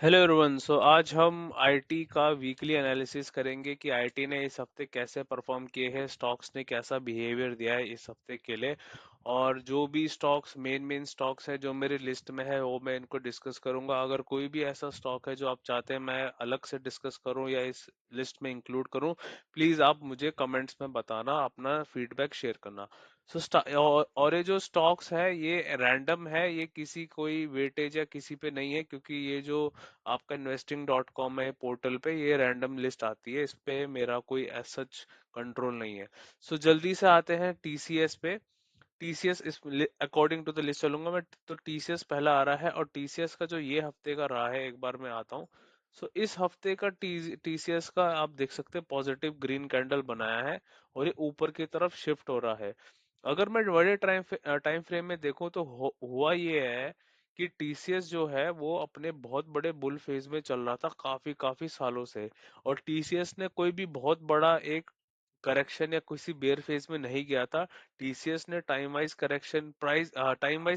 Hello everyone. आज हम IT का वीकली एनालिसिस करेंगे कि आईटी ने इस हफ्ते कैसे परफॉर्म किए हैं, स्टॉक्स ने कैसा बिहेवियर दिया है इस हफ्ते के लिए। और जो भी स्टॉक्स मेन मेन स्टॉक्स है जो मेरी लिस्ट में है वो मैं इनको डिस्कस करूंगा। अगर कोई भी ऐसा स्टॉक है जो आप चाहते हैं मैं अलग से डिस्कस करूं या इस लिस्ट में इंक्लूड करूं, प्लीज आप मुझे कमेंट्स में बताना, अपना फीडबैक शेयर करना। और ये जो स्टॉक्स है ये रैंडम है, ये किसी कोई वेटेज या किसी पे नहीं है, क्योंकि ये जो आपका इन्वेस्टिंग डॉट कॉम है पोर्टल पे, ये रैंडम लिस्ट आती है, इस पे मेरा कोई एज सच कंट्रोल नहीं है। जल्दी से आते हैं टीसीएस पे। टीसीएस इस अकॉर्डिंग टू द लिस्ट चलूंगा मैं, तो टीसीएस पहला आ रहा है। और टीसीएस का जो ये हफ्ते का रहा है, एक बार मैं आता हूँ। इस हफ्ते का टीसीएस का आप देख सकते हैं पॉजिटिव ग्रीन कैंडल बनाया है और ये ऊपर की तरफ शिफ्ट हो रहा है। अगर मैं बड़े टाइम फ्रेम में देखूं तो हुआ ये है कि टीसीएस जो है वो अपने बहुत बड़े बुल फेज में चल रहा था काफी काफी सालों से। और टीसीएस ने कोई भी बहुत बड़ा एक करेक्शन या किसी बेयर फेज में नहीं गया था। टीसीएस ने टाइम वाइज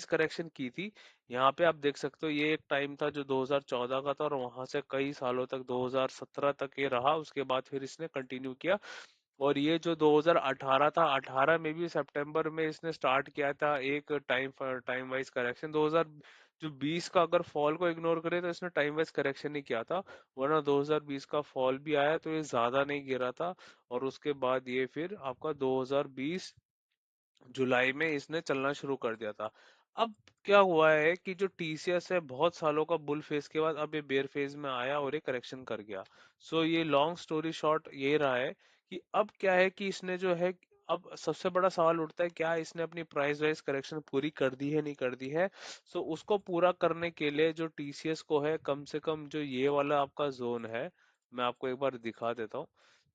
करेक्शन की थी। यहाँ पे आप देख सकते हो ये एक टाइम था जो 2014 का था और वहां से कई सालों तक 2017 तक ये रहा, उसके बाद फिर इसने कंटिन्यू किया। और ये जो 2018 था, 18 में भी सितंबर में इसने स्टार्ट किया था एक टाइम वाइज करेक्शन। 2000 जो 20 का अगर फॉल को इग्नोर करें तो इसने टाइम वाइज करेक्शन नहीं किया था, वरना 2020 का फॉल भी आया तो ये ज्यादा नहीं गिरा था। और उसके बाद ये फिर आपका 2020 जुलाई में इसने चलना शुरू कर दिया था। अब क्या हुआ है कि जो टीसीएस है बहुत सालों का बुल फेज के बाद अब ये बेयर फेज में आया और ये करेक्शन कर गया। ये लॉन्ग स्टोरी शॉर्ट ये रहा है कि अब क्या है कि इसने जो है, अब सबसे बड़ा सवाल उठता है क्या इसने अपनी प्राइस वाइज करेक्शन पूरी कर दी है, नहीं कर दी है। उसको पूरा करने के लिए जो टीसीएस को है, कम से कम जो ये वाला आपका जोन है, मैं आपको एक बार दिखा देता हूँ।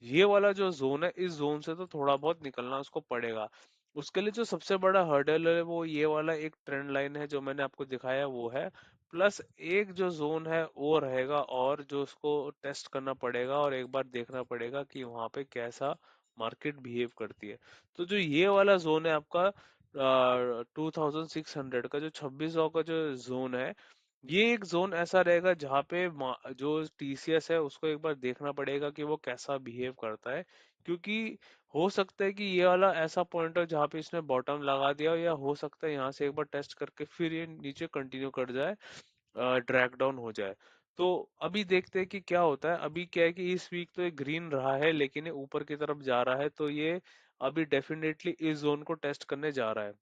ये वाला जो जोन है, इस जोन से तो थोड़ा बहुत निकलना उसको पड़ेगा। उसके लिए जो सबसे बड़ा हर्डल है वो ये वाला एक ट्रेंड लाइन है जो मैंने आपको दिखाया वो है। प्लस एक जो जोन है वो रहेगा और जो उसको टेस्ट करना पड़ेगा और एक बार देखना पड़ेगा कि वहां पे कैसा मार्केट बिहेव करती है। तो जो ये वाला जोन है आपका 2600 का, जो 2600 का जो जोन है, ये एक जोन ऐसा रहेगा जहाँ पे जो टीसीएस है उसको एक बार देखना पड़ेगा कि वो कैसा बिहेव करता है। क्योंकि हो सकता है कि ये वाला ऐसा पॉइंट हो जहाँ पे इसने बॉटम लगा दिया हो, या हो सकता है यहाँ से एक बार टेस्ट करके फिर ये नीचे कंटिन्यू कर जाए, ड्रैग डाउन हो जाए। तो अभी देखते हैं कि क्या होता है। अभी क्या है कि इस वीक तो ये ग्रीन रहा है लेकिन ये ऊपर की तरफ जा रहा है, तो ये अभी डेफिनेटली इस जोन को टेस्ट करने जा रहा है।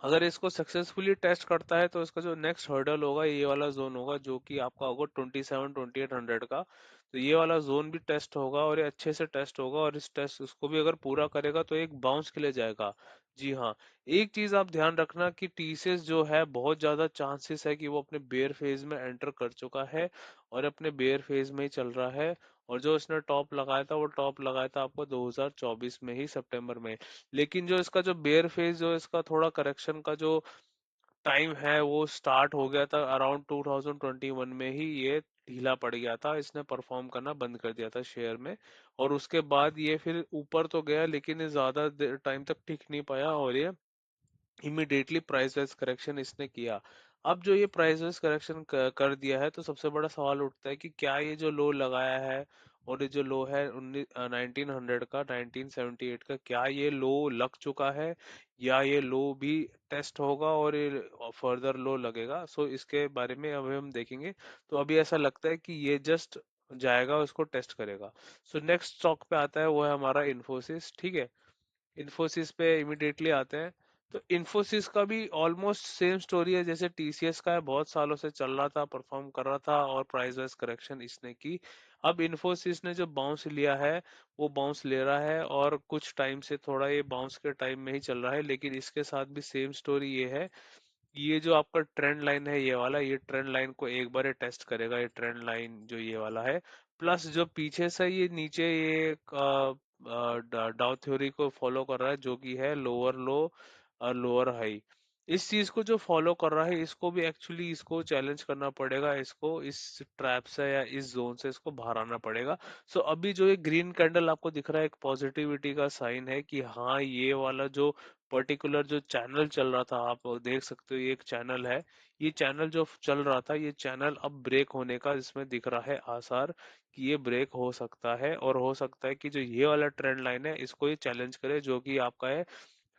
अगर इसको सक्सेसफुली टेस्ट करता है तो इसका जो नेक्स्ट हर्डल होगा ये वाला जोन होगा, जो कि आपका होगा 27-2800 का। तो ये वाला जोन भी टेस्ट होगा और ये अच्छे से टेस्ट होगा, और इस टेस्ट उसको भी अगर पूरा करेगा तो एक बाउंस के लिए जाएगा। जी हाँ। एक चीज आप ध्यान रखना कि टीसीएस जो है बहुत ज्यादा चांसेस है कि वो अपने बेयर फेज में एंटर कर चुका है और अपने बेयर फेज में ही चल रहा है। और जो इसने टॉप लगाया था वो टॉप लगाया था आपको 2024 में ही सितंबर में। लेकिन जो इसका जो बेयर फेज, जो इसका थोड़ा करेक्शन का जो टाइम है वो स्टार्ट हो गया था अराउंड 2021 में ही, ये ढीला पड़ गया था, इसने परफॉर्म करना बंद कर दिया था शेयर में। और उसके बाद ये फिर ऊपर तो गया लेकिन ये ज्यादा टाइम तक टिक नहीं पाया और ये इमिडिएटली प्राइस वाइज करेक्शन इसने किया। अब जो ये प्राइस वाइज करेक्शन कर दिया है तो सबसे बड़ा सवाल उठता है कि क्या ये जो लो लगाया है और ये जो लो है 1900 का, 1978 का, क्या ये लो लग चुका है या ये लो भी टेस्ट होगा और ये फर्दर लो लगेगा। इसके बारे में अभी हम देखेंगे। तो अभी ऐसा लगता है कि ये जस्ट जाएगा, उसको टेस्ट करेगा। नेक्स्ट स्टॉक पे आता है वो है हमारा इन्फोसिस। ठीक है, इन्फोसिस पे इमिडिएटली आते हैं। तो इन्फोसिस का भी ऑलमोस्ट सेम स्टोरी है जैसे टीसीएस का है, बहुत सालों से चल रहा था, परफॉर्म कर रहा था और प्राइस वाइज करेक्शन इसने की। अब इन्फोसिस ने जो बाउंस लिया है वो बाउंस ले रहा है और कुछ टाइम से थोड़ा ये बाउंस के टाइम में ही चल रहा है, लेकिन इसके साथ भी सेम स्टोरी ये है। ये जो आपका ट्रेंड लाइन है ये वाला, ये ट्रेंड लाइन को एक बार ये टेस्ट करेगा, ये ट्रेंड लाइन जो ये वाला है। प्लस जो पीछे से ये नीचे ये डाउ थ्योरी को फॉलो कर रहा है जो कि है लोअर लो और लोअर हाई। इस चीज को जो फॉलो कर रहा है इसको भी एक्चुअली इसको चैलेंज करना पड़ेगा, इसको इस ट्रैप से या इस जोन से इसको बाहर आना पड़ेगा। सो अभी जो ये ग्रीन कैंडल आपको दिख रहा है एक पॉजिटिविटी का साइन है कि हाँ ये वाला जो पर्टिकुलर जो चैनल चल रहा था, आप देख सकते हो ये एक चैनल है, ये चैनल जो चल रहा था ये चैनल अब ब्रेक होने का इसमें दिख रहा है आसार कि ये ब्रेक हो सकता है, और हो सकता है कि जो ये वाला ट्रेंड लाइन है इसको ये चैलेंज करे, जो कि आपका है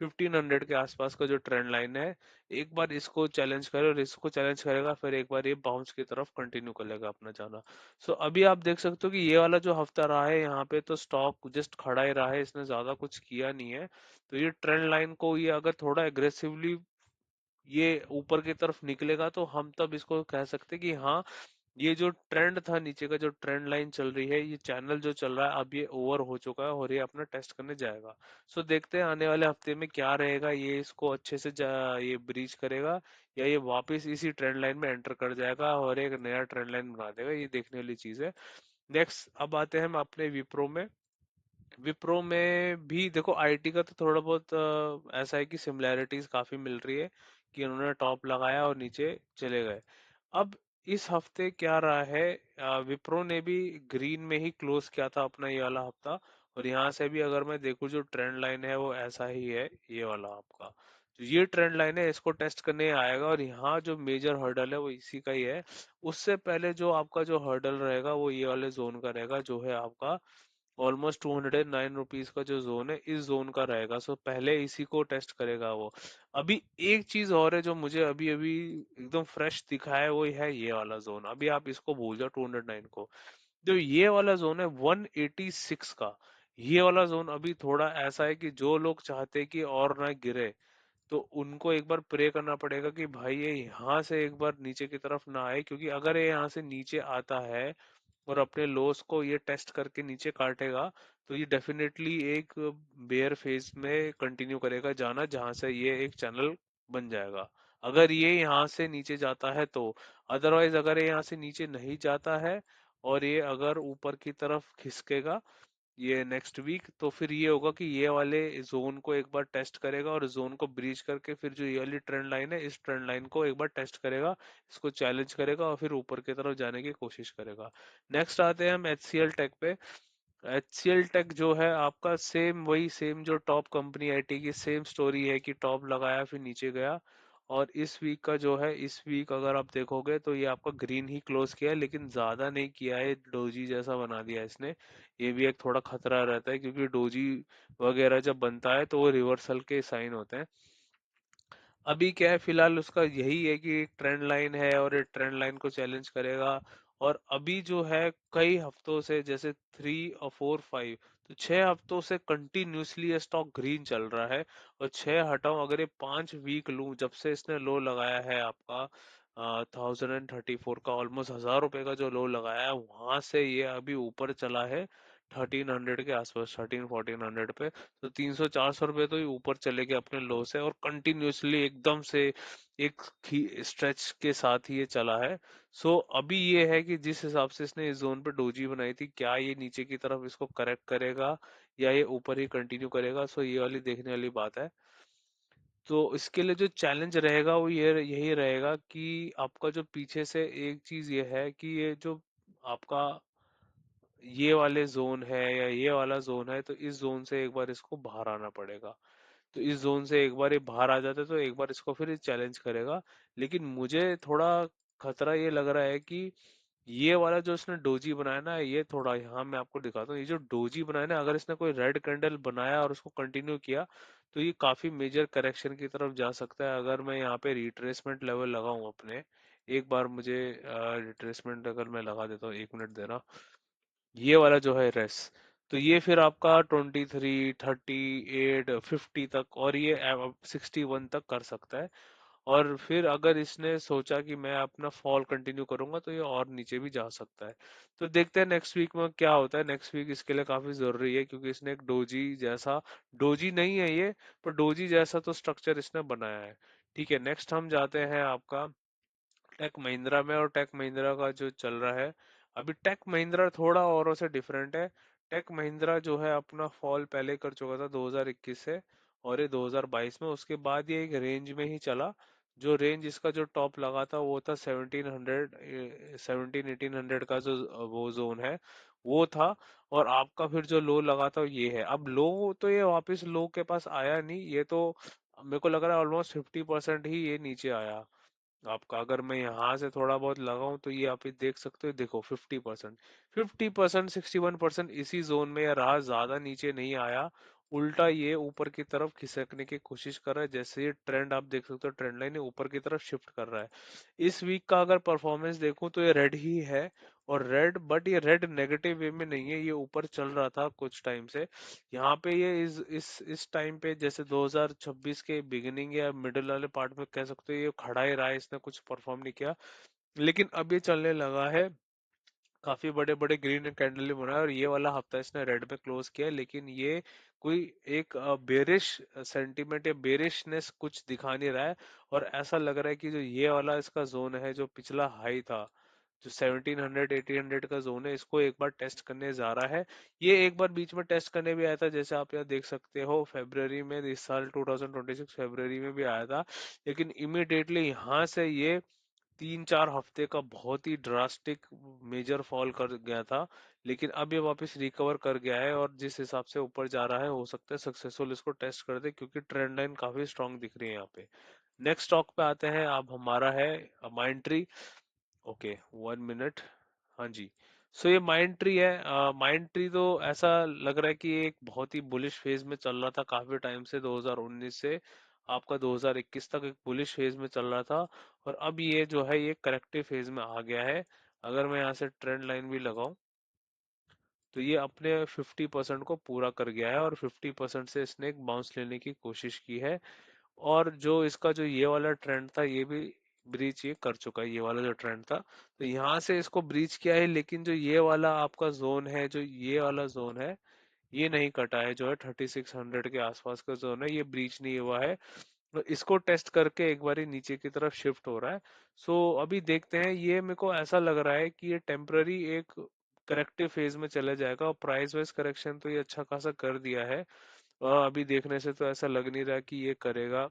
1500 के आसपास का जो ट्रेंड लाइन है। एक बार इसको चैलेंज करे और इसको चैलेंज करेगा, फिर एक बार ये बाउंस की तरफ कंटिन्यू कर लेगा अपना जाना। सो अभी आप देख सकते हो कि ये वाला जो हफ्ता रहा है यहाँ पे तो स्टॉक जस्ट खड़ा ही रहा है, इसने ज्यादा कुछ किया नहीं है। तो ये ट्रेंड लाइन को ये अगर थोड़ा एग्रेसिवली ये ऊपर की तरफ निकलेगा तो हम तब इसको कह सकते हैं कि हाँ ये जो ट्रेंड था, नीचे का जो ट्रेंड लाइन चल रही है, ये चैनल जो चल रहा है अब ये ओवर हो चुका है और ये अपना टेस्ट करने जाएगा। सो देखते हैं आने वाले हफ्ते में क्या रहेगा, ये इसको अच्छे से ये ब्रीच करेगा या ये वापस इसी ट्रेंड लाइन में एंटर कर जाएगा और एक नया ट्रेंड लाइन बना देगा, ये देखने वाली चीज है। नेक्स्ट अब आते हैं हम अपने विप्रो में। विप्रो में भी देखो आईटी का तो थोड़ा बहुत ऐसा है कि सिमिलैरिटीज काफी मिल रही है कि उन्होंने टॉप लगाया और नीचे चले गए। अब इस हफ्ते क्या रहा है, विप्रो ने भी ग्रीन में ही क्लोज किया था अपना ये वाला हफ्ता, और यहाँ से भी अगर मैं देखूं जो ट्रेंड लाइन है वो ऐसा ही है, ये वाला आपका जो ये ट्रेंड लाइन है इसको टेस्ट करने आएगा, और यहाँ जो मेजर हर्डल है वो इसी का ही है। उससे पहले जो आपका जो हर्डल रहेगा वो ये वाले जोन का रहेगा, जो है आपका ऑलमोस्ट 209 रुपीज का जो जोन है इस जोन का रहेगा। सो पहले इसी को टेस्ट करेगा वो। अभी एक चीज और है जो मुझे अभी अभी एकदम फ्रेश दिखा है, वो है ये वाला जोन, अभी आप इसको भूल जाओ 209 को। जो ये वाला जोन है 186 का, ये वाला जोन अभी थोड़ा ऐसा है कि जो लोग चाहते हैं कि और ना गिरे तो उनको एक बार प्रे करना पड़ेगा कि भाई ये यहाँ से एक बार नीचे की तरफ ना आए, क्योंकि अगर ये यहाँ से नीचे आता है और अपने लॉस को ये टेस्ट करके नीचे काटेगा तो ये डेफिनेटली एक बेयर फेज में कंटिन्यू करेगा जाना, जहां से ये एक चैनल बन जाएगा अगर ये यहाँ से नीचे जाता है तो। अदरवाइज अगर ये यहाँ से नीचे नहीं जाता है और ये अगर ऊपर की तरफ खिसकेगा ये नेक्स्ट वीक, तो फिर ये होगा कि ये वाले जोन को एक बार टेस्ट करेगा और जोन को ब्रीच करके फिर जो ये वाली ट्रेंड लाइन है इस ट्रेंड लाइन को एक बार टेस्ट करेगा, इसको चैलेंज करेगा और फिर ऊपर की तरफ जाने की कोशिश करेगा। नेक्स्ट आते हैं हम एचसीएल टेक पे। एचसीएल टेक जो है आपका सेम वही सेम जो टॉप कंपनी आईटी की सेम स्टोरी है कि टॉप लगाया फिर नीचे गया। और इस वीक का जो है इस वीक अगर आप देखोगे तो ये आपका ग्रीन ही क्लोज किया है, लेकिन ज्यादा नहीं किया है, डोजी जैसा बना दिया है इसने। ये भी एक थोड़ा खतरा रहता है क्योंकि डोजी वगैरह जब बनता है तो वो रिवर्सल के साइन होते हैं। अभी क्या है फिलहाल उसका यही है कि एक ट्रेंड लाइन है और ये ट्रेंड लाइन को चैलेंज करेगा। और अभी जो है कई हफ्तों से जैसे 3 और 4 5 तो 6 हफ्तों से कंटिन्यूसली ये स्टॉक ग्रीन चल रहा है। और 6 हटाओ अगर ये 5 वीक लूं जब से इसने लो लगाया है आपका 1034 का, ऑलमोस्ट 1000 रुपए का जो लो लगाया है वहां से ये अभी ऊपर चला है 1300 के आसपास, 13 1400 पे। तो 300 400 रुपए तो ये ऊपर चले गए अपने लो से, और कंटिन्यूअसली एकदम से एक स्ट्रेच के साथ ही ये चला है। सो अभी ये है कि जिस हिसाब से इसने इस जोन पे डोजी बनाई थी, क्या ये नीचे की तरफ इसको करेक्ट करेगा या ये ऊपर ही कंटिन्यू करेगा, सो ये वाली देखने वाली बात है। तो इसके लिए जो चैलेंज रहेगा वो ये यही रहेगा कि आपका जो पीछे से एक चीज ये है कि ये जो आपका ये वाले जोन है या ये वाला जोन है तो इस जोन से एक बार इसको बाहर आना पड़ेगा। तो इस जोन से एक बार ये बाहर आ जाता है तो एक बार इसको फिर चैलेंज करेगा। लेकिन मुझे थोड़ा खतरा ये लग रहा है कि ये वाला जो इसने डोजी बनाया ना, ये थोड़ा यहाँ मैं आपको दिखाता हूँ, ये जो डोजी बनाया ना अगर इसने कोई रेड कैंडल बनाया और उसको कंटिन्यू किया तो ये काफी मेजर करेक्शन की तरफ जा सकता है। अगर मैं यहाँ पे रिट्रेसमेंट लेवल लगाऊं अपने, एक बार मुझे रिट्रेसमेंट अगर मैं लगा देता हूँ, 1 मिनट देना, ये वाला जो है रेस, तो ये फिर आपका 23 38 50 तक और ये 61 तक कर सकता है। और फिर अगर इसने सोचा कि मैं अपना फॉल कंटिन्यू करूंगा तो ये और नीचे भी जा सकता है। तो देखते हैं नेक्स्ट वीक में क्या होता है, नेक्स्ट वीक इसके लिए काफी जरूरी है क्योंकि इसने एक डोजी जैसा, डोजी नहीं है ये, पर डोजी जैसा तो स्ट्रक्चर इसने बनाया है। ठीक है, नेक्स्ट हम जाते हैं आपका टेक महिंद्रा में। और टेक महिंद्रा का जो चल रहा है अभी, टेक महिंद्रा थोड़ा औरों से डिफरेंट है। टेक महिंद्रा जो है अपना फॉल पहले कर चुका था 2021 से, और ये 2022 में, उसके बाद ये एक रेंज में ही चला। जो रेंज इसका जो टॉप लगा था वो था 1700, 1800 का जो वो जोन है वो था। और आपका फिर जो लो लगा था ये है। अब लो तो ये वापस लो के पास आया नहीं, ये तो मेरे को लग रहा है ऑलमोस्ट 50% ही ये नीचे आया आपका। अगर मैं यहाँ से थोड़ा बहुत लगाऊं तो ये आप ये देख सकते हो, देखो 50%, 50%, 61% इसी जोन में ये रहा, ज्यादा नीचे नहीं आया। उल्टा ये ऊपर की तरफ खिसकने की कोशिश कर रहा है। जैसे ये ट्रेंड आप देख सकते हो, ट्रेंड लाइन ऊपर की तरफ शिफ्ट कर रहा है। इस वीक का अगर परफॉर्मेंस देखूं तो ये रेड ही है। और रेड, बट ये रेड नेगेटिव वे में नहीं है, ये ऊपर चल रहा था कुछ टाइम से। यहाँ पे ये इस टाइम पे जैसे 2026 के बिगिनिंग या मिडिल वाले पार्ट में कह सकते हो ये खड़ा ही रहा है, इसने कुछ परफॉर्म नहीं किया। लेकिन अब ये चलने लगा है, काफी बड़े बड़े ग्रीन कैंडल भी बनाए, और ये वाला हफ्ता इसने रेड में क्लोज किया है। लेकिन ये कोई एक बेरिश सेंटीमेंट या बेरिशनेस कुछ दिखा नहीं रहा है। और ऐसा लग रहा है कि जो ये वाला इसका जोन है, जो पिछला हाई था, जो 1700 1800 का जोन है, इसको एक बार टेस्ट करने जा रहा है। ये एक बार बीच में टेस्ट करने भी आया था, जैसे आप यहाँ देख सकते हो फरवरी में, इस साल 2026 फरवरी में भी आया था। लेकिन इमिडिएटली यहाँ से ये 3-4 हफ्ते का बहुत ही ड्रास्टिक मेजर फॉल कर गया था। लेकिन अब ये वापस रिकवर कर गया है, और जिस हिसाब से ऊपर जा रहा है हो सकता है सक्सेसफुल इसको टेस्ट कर दे, क्योंकि ट्रेंड लाइन काफी स्ट्रांग दिख रही है यहाँ पे। नेक्स्ट स्टॉक पे आते हैं, अब हमारा है माइंड ट्री। Okay, 1 minute. हाँ जी। सो ये माइंड ट्री है। माइंड ट्री तो ऐसा लग रहा है कि ये एक बहुत ही बुलिश फेज में चल रहा था काफी टाइम से, 2019 से आपका 2021 तक एक बुलिश फेज में चल रहा था। और अब ये जो है ये करेक्टिव फेज में आ गया है। अगर मैं यहाँ से ट्रेंड लाइन भी लगाऊं तो ये अपने 50% को पूरा कर गया है, और 50% से इसने एक बाउंस लेने की कोशिश की है। और जो इसका जो ये वाला ट्रेंड था ये भी ब्रीच ये कर चुका है, ये वाला जो ट्रेंड था। तो यहाँ से इसको ब्रीच किया है, लेकिन जो ये वाला आपका जोन है, जो ये वाला जोन है, ये नहीं कटा है, जो है 3600 के आसपास का जोन है, ये ब्रीच नहीं हुआ है। तो इसको टेस्ट करके एक बारी नीचे की तरफ शिफ्ट हो रहा है। सो अभी देखते हैं, ये मेरे को ऐसा लग रहा है कि ये टेम्पररी एक करेक्टिव फेज में चला जाएगा, और प्राइस वाइज करेक्शन तो ये अच्छा खासा कर दिया है। अभी देखने से तो ऐसा लग नहीं रहा कि ये करेगा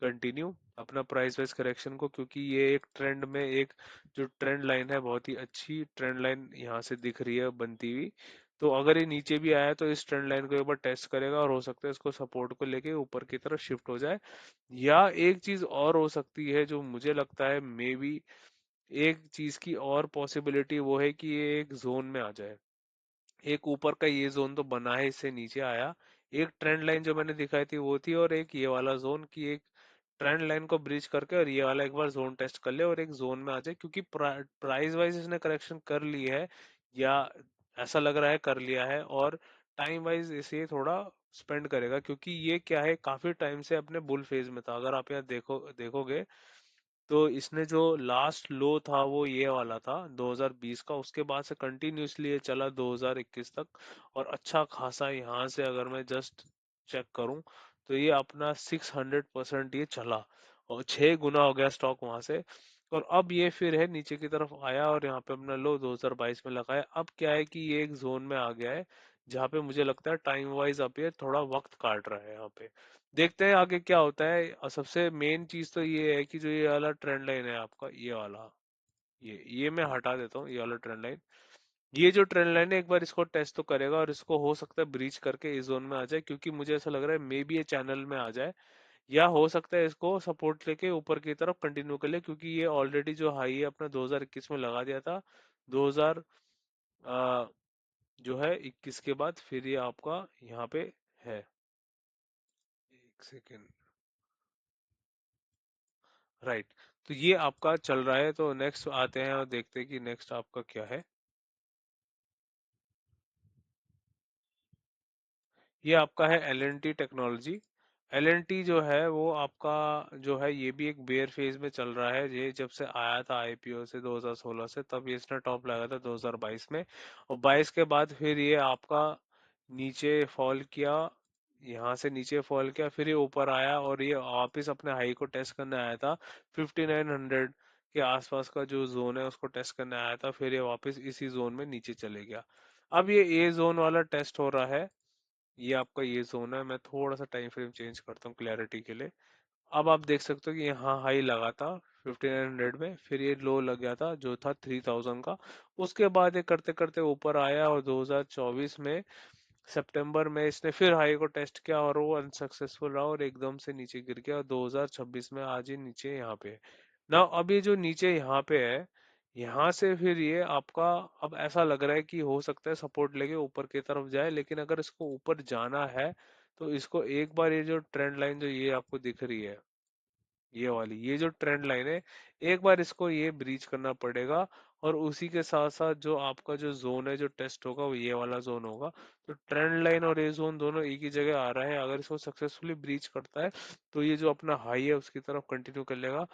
कंटिन्यू अपना प्राइस वाइज करेक्शन को, क्योंकि ये एक ट्रेंड में एक जो ट्रेंड लाइन है, बहुत ही अच्छी ट्रेंड लाइन यहाँ से दिख रही है बनती हुई। तो अगर ये नीचे भी आया तो इस ट्रेंड लाइन को एक बार टेस्ट करेगा, और हो सकता है इसको सपोर्ट को लेके ऊपर की तरफ शिफ्ट हो जाए। या एक चीज और हो सकती है जो मुझे लगता है, मे बी एक चीज की और पॉसिबिलिटी वो है कि ये एक जोन में आ जाए। एक ऊपर का ये जोन तो बना है, इससे नीचे आया। एक ट्रेंड लाइन जो मैंने दिखाई थी वो थी, और एक ये वाला जोन की एक ट्रेंड लाइन को ब्रीच करके और ये वाला एक बार जोन टेस्ट कर ले और एक जोन में आ जाए, क्योंकि प्राइस वाइज इसने करेक्शन कर ली है, या ऐसा लग रहा है कर लिया है। और टाइम वाइज इसे थोड़ा स्पेंड करेगा, क्योंकि ये क्या है, काफी टाइम से अपने बुल फेज में था। अगर आप यहाँ देखोगे तो इसने जो लास्ट लो था वो ये वाला था 2020 का, उसके बाद से कंटिन्यूअसली ये चला 2021 तक। और अच्छा खासा यहाँ से अगर मैं जस्ट चेक करूं तो ये अपना 600% ये चला, और 6 गुना हो गया स्टॉक वहां से। और अब ये फिर है नीचे की तरफ आया, और यहाँ पे अपना लो 2022 में लगाया। अब क्या है कि ये एक जोन में आ गया है, जहाँ पे मुझे लगता है टाइम वाइज अब ये थोड़ा वक्त काट रहा है यहाँ पे। देखते हैं आगे क्या होता है। और सबसे मेन चीज तो ये है कि जो ये वाला ट्रेंड लाइन है आपका, ये वाला, ये मैं हटा देता हूँ, ये वाला ट्रेंड लाइन। ये जो ट्रेंड लाइन है एक बार इसको टेस्ट तो करेगा, और इसको हो सकता है ब्रीच करके इस जोन में आ जाए, क्योंकि मुझे ऐसा लग रहा है मे बी ये चैनल में आ जाए। या हो सकता है इसको सपोर्ट लेके ऊपर की तरफ कंटिन्यू कर ले, क्योंकि ये ऑलरेडी जो हाई है अपना 2021 में लगा दिया था। 2000 जो है 21 के बाद फिर ये आपका यहाँ पे है। एक सेकेंड। राइट। तो ये आपका चल रहा है, तो नेक्स्ट आते हैं और देखते हैं कि नेक्स्ट आपका क्या है। ये आपका है L N T technology. L N T जो है वो आपका जो है ये भी एक बेयर फेज में चल रहा है। ये जब से आया था आईपीओ से 2016 से, तब ये इसने टॉप लगाया था 2022 में। और 22 के बाद फिर ये आपका नीचे फॉल किया, यहाँ से नीचे फॉल किया, फिर ये ऊपर आया, और ये वापस अपने हाई को टेस्ट करने आया था 5900 के आसपास का जो जोन है उसको टेस्ट करने आया था। फिर ये वापस इसी जोन में नीचे चले गया। अब ये ए जोन वाला टेस्ट हो रहा है। ये आपका ये जोन है। मैं थोड़ा सा टाइम फ्रेम चेंज करता हूँ क्लैरिटी के लिए। अब आप देख सकते हो कि यहाँ हाई लगा था 1500 में, फिर ये लो लग गया था जो था 3000 का। उसके बाद ये करते करते ऊपर आया, और 2024 में सितंबर में इसने फिर हाई को टेस्ट किया और वो अनसक्सेसफुल रहा और एकदम से नीचे गिर गया, और 2026 में आज ये नीचे यहाँ पे है। ना अब ये जो नीचे यहाँ पे है, यहाँ से फिर ये आपका अब ऐसा लग रहा है कि हो सकता है सपोर्ट लेके ऊपर की तरफ जाए, लेकिन अगर इसको ऊपर जाना है तो इसको एक बार ये जो ट्रेंड लाइन जो ये आपको दिख रही है, ये वाली ये जो ट्रेंड लाइन है, एक बार इसको ये ब्रीच करना पड़ेगा। और उसी के साथ साथ जो आपका जो जोन है जो टेस्ट होगा वो ये वाला जोन होगा। तो ट्रेंड लाइन और ये जोन दोनों एक ही जगह आ रहा है, अगर इसको सक्सेसफुली ब्रीच करता है तो ये जो अपना हाई है उसकी तरफ कंटिन्यू कर लेगा।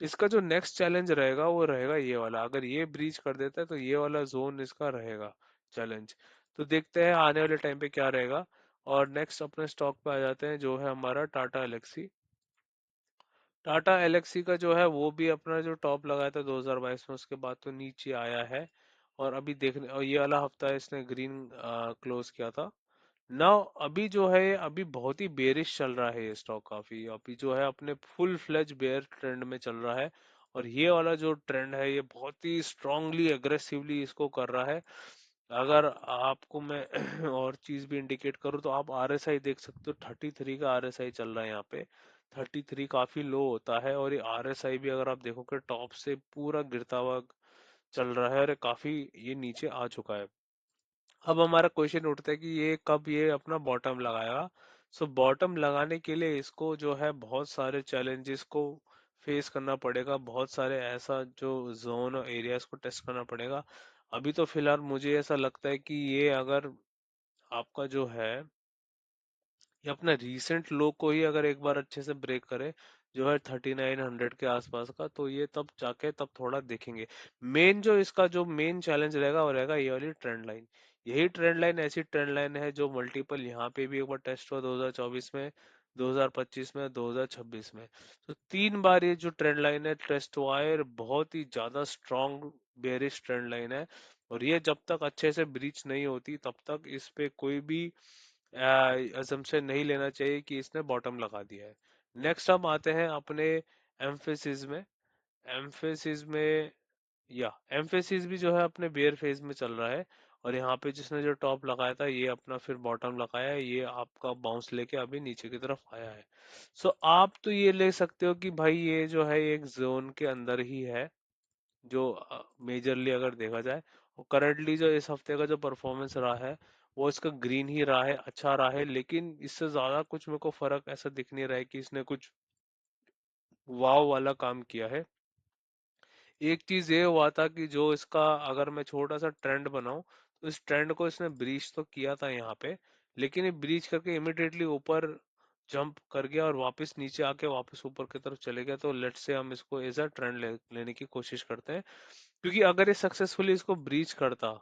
इसका जो नेक्स्ट चैलेंज रहेगा वो रहेगा ये वाला, अगर ये ब्रीच कर देता है तो ये वाला जोन इसका रहेगा चैलेंज। तो देखते हैं आने वाले टाइम पे क्या रहेगा। और नेक्स्ट अपने स्टॉक पे आ जाते हैं जो है हमारा टाटा एलेक्सी। टाटा एलेक्सी का जो है वो भी अपना जो टॉप लगाया था 2022 में, उसके बाद तो नीचे आया है। और अभी देखने, और ये वाला हफ्ता इसने ग्रीन क्लोज किया था। नाउ अभी जो है अभी बहुत ही बेरिश चल रहा है ये स्टॉक, काफी अभी जो है अपने फुल फ्लेज बेयर ट्रेंड में चल रहा है। और ये वाला जो ट्रेंड है ये बहुत ही स्ट्रांगली एग्रेसिवली इसको कर रहा है। अगर आपको मैं और चीज भी इंडिकेट करूँ तो आप आरएसआई देख सकते हो, 33 का आरएसआई चल रहा है यहाँ पे। 33 काफी लो होता है, और ये आरएसआई भी अगर आप देखोगे टॉप से पूरा गिरता हुआ चल रहा है, और ये काफी ये नीचे आ चुका है। अब हमारा क्वेश्चन उठता है कि ये कब ये अपना बॉटम लगाएगा। सो बॉटम लगाने के लिए इसको जो है बहुत सारे चैलेंजेस को फेस करना पड़ेगा, बहुत सारे ऐसा जो जोन और एरियाज को टेस्ट करना पड़ेगा। अभी तो फिलहाल मुझे ऐसा लगता है कि ये अगर आपका जो है ये अपना रीसेंट लो को ही अगर एक बार अच्छे से ब्रेक करे, जो है 3900 के आसपास का, तो ये तब जाके तब थोड़ा देखेंगे। मेन जो इसका जो मेन चैलेंज रहेगा वो रहेगा ये वाली ट्रेंड लाइन। यही ट्रेंड लाइन ऐसी ट्रेंड लाइन है जो मल्टीपल यहाँ पे भी एक बार टेस्ट हुआ 2024 में, 2025 में, 2026 में। तो 3 बार ये जो ट्रेंड लाइन है टेस्ट हुआ है, और बहुत ही ज्यादा स्ट्रॉन्ग बेरिश ट्रेंड लाइन है। और ये जब तक अच्छे से ब्रीच नहीं होती तब तक इस पे कोई भी असम्पशन नहीं लेना चाहिए कि इसने बॉटम लगा दिया है। नेक्स्ट हम आते हैं अपने एम्फेसिस में। एम्फेसिस में या एम्फेसिस भी जो है अपने बेयर फेज में चल रहा है। और यहाँ पे जिसने जो टॉप लगाया था ये अपना फिर बॉटम लगाया है, ये आपका बाउंस लेके अभी नीचे की तरफ आया है। सो आप तो ये ले सकते हो कि भाई ये जो है एक जोन के अंदर ही है, जो मेजरली अगर देखा जाए। और करंटली जो इस हफ्ते का जो परफॉर्मेंस रहा है वो इसका ग्रीन ही रहा है, अच्छा रहा है, लेकिन इससे ज्यादा कुछ मेरे को फर्क ऐसा दिख नहीं रहा है कि इसने कुछ वाव वाला काम किया है। एक चीज ये हुआ था कि जो इसका अगर मैं छोटा सा ट्रेंड बनाऊं तो इस ट्रेंड को इसने ब्रीच तो किया था यहाँ पे, लेकिन ये ब्रीच करके इमिडिएटली ऊपर जंप कर गया और वापस नीचे आके वापस ऊपर की तरफ चले गया। तो लेट्स से हम इसको एज अ ट्रेंड लेने की कोशिश करते हैं, क्योंकि अगर ये सक्सेसफुली इसको ब्रीच करता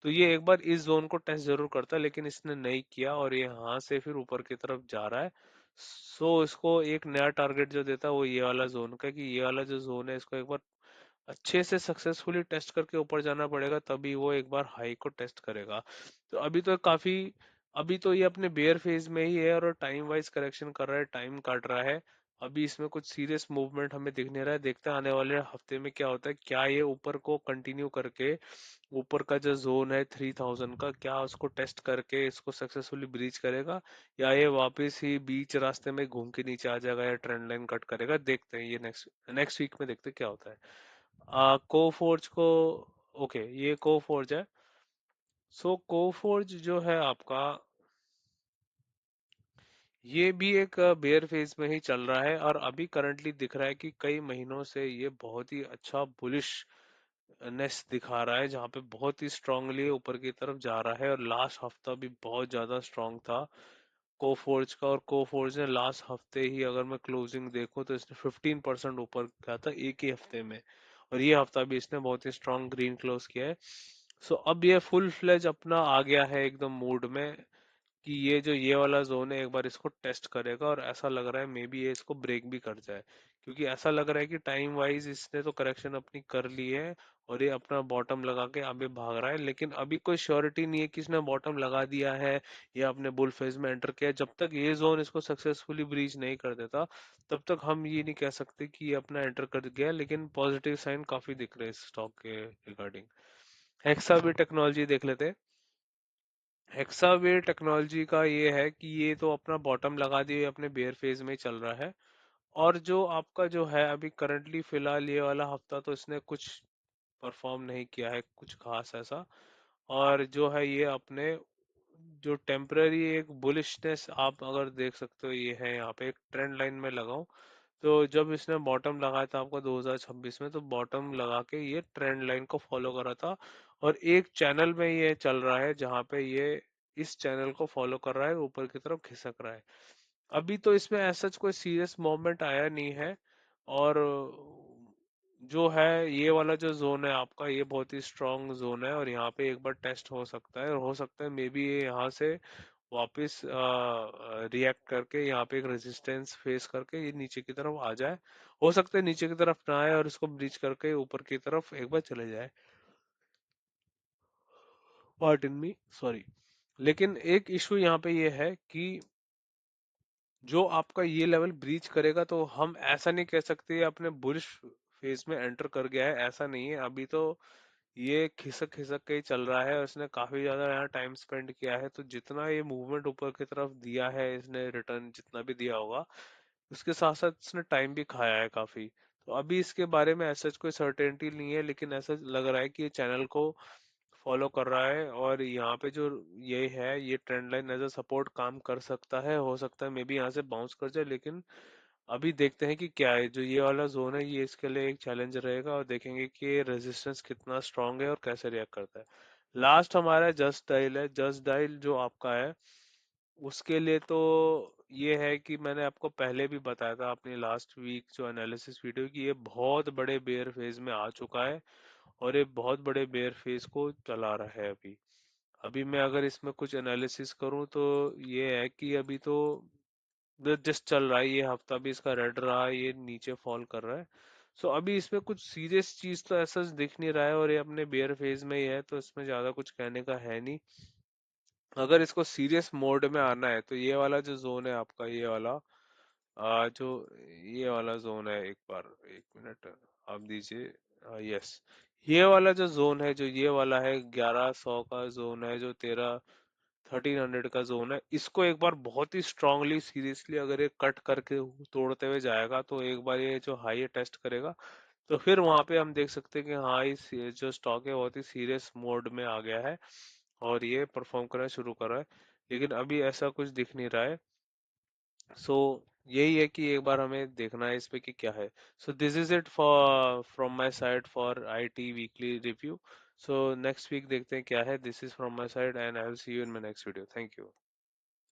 तो ये एक बार इस जोन को टेस्ट जरूर करता, लेकिन इसने नहीं किया और ये यहाँ से फिर ऊपर की तरफ जा रहा है। सो इसको एक नया टारगेट जो देता है वो ये वाला जोन का, कि ये वाला जो जोन है इसको एक बार अच्छे से सक्सेसफुली टेस्ट करके ऊपर जाना पड़ेगा, तभी वो एक बार हाई को टेस्ट करेगा। तो अभी तो काफी, अभी तो ये अपने बेयर फेज में ही है और टाइम वाइज करेक्शन कर रहा है, टाइम काट रहा है। अभी इसमें कुछ सीरियस मूवमेंट हमें दिख नहीं रहा है, देखते हैं आने वाले हफ्ते में क्या होता है। क्या ये ऊपर को कंटिन्यू करके ऊपर का जो जोन है 3000 का, क्या उसको टेस्ट करके इसको सक्सेसफुली ब्रीच करेगा, या ये वापस ही बीच रास्ते में घूम के नीचे आ जाएगा, या ट्रेंड लाइन कट करेगा। देखते हैं ये नेक्स्ट नेक्स्ट वीक में देखते हैं क्या होता है। कोफोर्ज को, ओके ये कोफोर्ज है। सो कोफोर्ज जो है आपका ये भी एक बेयर फेज में ही चल रहा है, और अभी करंटली दिख रहा है कि कई महीनों से ये बहुत ही अच्छा बुलिश नेस दिखा रहा है, जहाँ पे बहुत ही स्ट्रांगली ऊपर की तरफ जा रहा है। और लास्ट हफ्ता भी बहुत ज्यादा स्ट्रांग था कोफोर्ज का, और कोफोर्ज ने लास्ट हफ्ते ही अगर मैं क्लोजिंग देखूं तो इसने 15% ऊपर किया था एक ही हफ्ते में। और ये हफ्ता भी इसने बहुत ही स्ट्रांग ग्रीन क्लोज किया है। सो अब ये फुल फ्लेज अपना आ गया है एकदम मूड में, कि ये जो ये वाला जोन है एक बार इसको टेस्ट करेगा, और ऐसा लग रहा है मे बी ये इसको ब्रेक भी कर जाए। क्योंकि ऐसा लग रहा है कि टाइम वाइज इसने तो करेक्शन अपनी कर ली है और ये अपना बॉटम लगा के आगे भाग रहा है, लेकिन अभी कोई श्योरिटी नहीं है कि इसने बॉटम लगा दिया है या अपने बुल फेज में एंटर किया है। जब तक ये जोन इसको सक्सेसफुली ब्रीच नहीं कर देता तब तक हम ये नहीं कह सकते कि ये अपना एंटर कर गया, लेकिन पॉजिटिव साइन काफी दिख रहे हैं इस स्टॉक के रिगार्डिंग। हेक्सा भी टेक्नोलॉजी देख लेते हैं। हेक्सावेयर टेक्नोलॉजी का ये है कि ये तो अपना बॉटम लगा दिए अपने बेयर फेज में ही चल रहा है, और जो आपका जो है अभी करंटली फिलहाल ये वाला हफ्ता तो इसने कुछ परफॉर्म नहीं किया है कुछ खास ऐसा। और जो है ये अपने जो टेम्पररी एक बुलिशनेस आप अगर देख सकते हो, ये है यहाँ पे एक ट्रेंड लाइन में लगाऊं तो जब इसने बॉटम लगाया था आपका 2026 में, तो बॉटम लगा के ये ट्रेंड लाइन को फॉलो करा था और एक चैनल में ये चल रहा है जहाँ पे ये इस चैनल को फॉलो कर रहा है, ऊपर की तरफ खिसक रहा है। अभी तो इसमें ऐसा कोई सीरियस मूवमेंट आया नहीं है। और जो है ये वाला जो जोन है आपका, ये बहुत ही स्ट्रांग जोन है और यहाँ पे एक बार टेस्ट हो सकता है, और हो सकता है मे बी ये यहाँ से वापस रिएक्ट करके यहाँ पे एक रेजिस्टेंस फेस करके ये नीचे की तरफ आ जाए। हो सकता है नीचे की तरफ ना आए और इसको ब्रीच करके ऊपर की तरफ एक बार चले जाए। पार्टन मी, सॉरी। लेकिन एक इशू यहाँ पे ये है कि जो आपका ये लेवल ब्रीच करेगा तो हम ऐसा नहीं कह सकते ये अपने बुलिश फेज में एंटर कर गया है, ऐसा नहीं है। अभी तो ये खिसक खिसक के ही चल रहा है और इसने काफी ज्यादा यहाँ टाइम स्पेंड किया है, तो जितना ये मूवमेंट ऊपर की तरफ दिया है इसने, रिटर्न जितना भी दिया होगा उसके साथ साथ इसने टाइम भी खाया है काफी। तो अभी इसके बारे में ऐसा कोई सर्टेनिटी नहीं है, लेकिन ऐसा लग रहा है कि ये चैनल को फॉलो कर रहा है और यहाँ पे जो ये है ये trend line as a support काम कर सकता है। हो सकता है मे बी यहाँ से बाउंस कर जाए, लेकिन अभी देखते हैं कि क्या है। जो ये वाला जोन है ये इसके लिए एक चैलेंज रहेगा और देखेंगे कि ये रेजिस्टेंस कितना स्ट्रांग है और कैसे रिएक्ट करता है। लास्ट हमारा जस्ट डायल है। जस्ट डायल जो आपका है उसके लिए तो ये है कि मैंने आपको पहले भी बताया था अपनी लास्ट वीक जो एनालिसिस वीडियो की, ये बहुत बड़े बेयर फेज में आ चुका है और ये बहुत बड़े बेयर फेज को चला रहा है अभी। अभी मैं अगर इसमें कुछ एनालिसिस करूं तो ये है कि अभी तो जस्ट चल रहा है, ये हफ्ता भी इसका रेड रहा है, ये नीचे फॉल कर रहा है। सो अभी इसमें कुछ सीरियस चीज तो ऐसा दिख नहीं रहा है और ये अपने बेयर फेज में ही है, तो इसमें ज्यादा कुछ कहने का है नहीं। अगर इसको सीरियस मोड में आना है तो ये वाला जो जोन है आपका, ये वाला जो ये वाला जोन है, एक बार एक मिनट आप दीजिए। यस, ये वाला जो जोन है, जो ये वाला है 1100 का जोन है, जो 1300 का जोन है, इसको एक बार बहुत ही स्ट्रांगली सीरियसली अगर ये कट करके तोड़ते हुए जाएगा तो एक बार ये जो हाई टेस्ट करेगा, तो फिर वहां पे हम देख सकते हैं कि हाँ इस जो स्टॉक है बहुत ही सीरियस मोड में आ गया है और ये परफॉर्म करना शुरू कर रहा है। लेकिन अभी ऐसा कुछ दिख नहीं रहा है। सो यही है कि एक बार हमें देखना है इस पे कि क्या है। So this is it for from my side for IT weekly review. So next week देखते हैं क्या है। This is from my side and I will see you in my next video. Thank you.